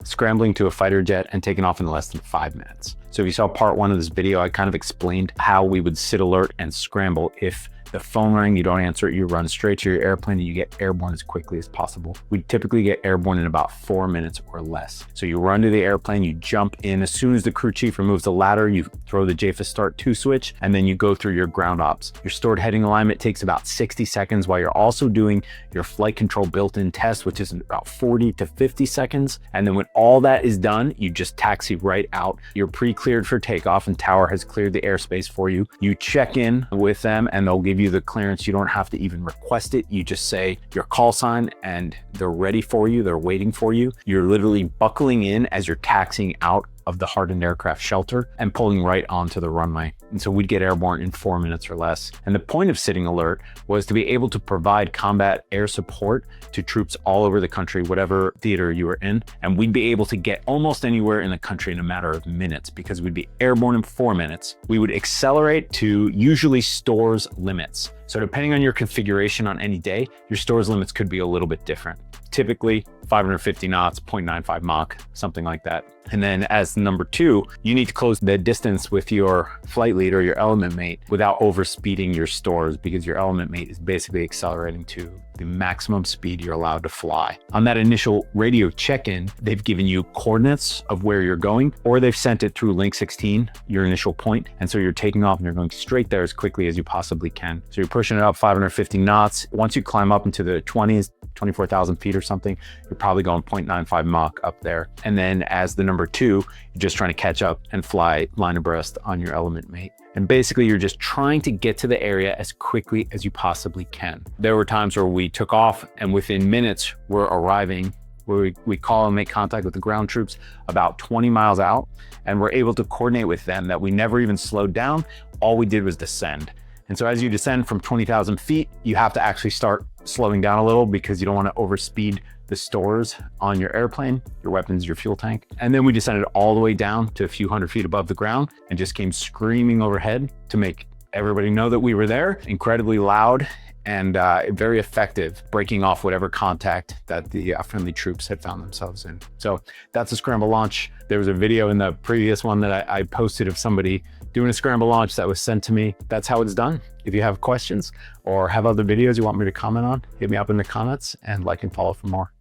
scrambling to a fighter jet and taking off in less than 5 minutes. So if you saw part 1 of this video, I kind of explained how we would sit alert and scramble. If the phone rang, you don't answer it, you run straight to your airplane and you get airborne as quickly as possible. We typically get airborne in about 4 minutes or less. So you run to the airplane, you jump in. As soon as the crew chief removes the ladder, you throw the JFIS Start 2 switch, and then you go through your ground ops. Your stored heading alignment takes about 60 seconds while you're also doing your flight control built-in test, which is about 40 to 50 seconds. And then when all that is done, you just taxi right out. You're pre-cleared for takeoff and tower has cleared the airspace for you. You check in with them and they'll give you the clearance. You don't have to even request it. You just say your call sign and they're ready for you. They're waiting for you. You're literally buckling in as you're taxiing out of the hardened aircraft shelter and pulling right onto the runway. And so we'd get airborne in 4 minutes or less. And the point of sitting alert was to be able to provide combat air support to troops all over the country, whatever theater you were in. And we'd be able to get almost anywhere in the country in a matter of minutes because we'd be airborne in 4 minutes. We would accelerate to usually stores limits. So depending on your configuration on any day, your stores limits could be a little bit different. Typically 550 knots, 0.95 Mach, something like that. And then as number 2, you need to close the distance with your flight leader, your element mate, without overspeeding your stores, because your element mate is basically accelerating to the maximum speed you're allowed to fly. On that initial radio check-in, they've given you coordinates of where you're going, or they've sent it through link 16, your initial point. And so you're taking off and you're going straight there as quickly as you possibly can. So you're pushing it up 550 knots. Once you climb up into the 20s, 24,000 feet or something, you're probably going 0.95 Mach up there. And then as the number 2, you're just trying to catch up and fly line abreast on your element mate. And basically you're just trying to get to the area as quickly as you possibly can. There were times where we took off and within minutes we're arriving, where we call and make contact with the ground troops about 20 miles out, and we're able to coordinate with them that we never even slowed down. All we did was descend. And so as you descend from 20,000 feet, you have to actually start slowing down a little because you don't want to overspeed the stores on your airplane, your weapons, your fuel tank. And then we descended all the way down to a few hundred feet above the ground and just came screaming overhead to make everybody know that we were there. Incredibly loud and very effective, breaking off whatever contact that the friendly troops had found themselves in. So that's a scramble launch. There was a video in the previous one that I posted of somebody doing a scramble launch that was sent to me. That's how it's done. If you have questions or have other videos you want me to comment on, hit me up in the comments and like and follow for more.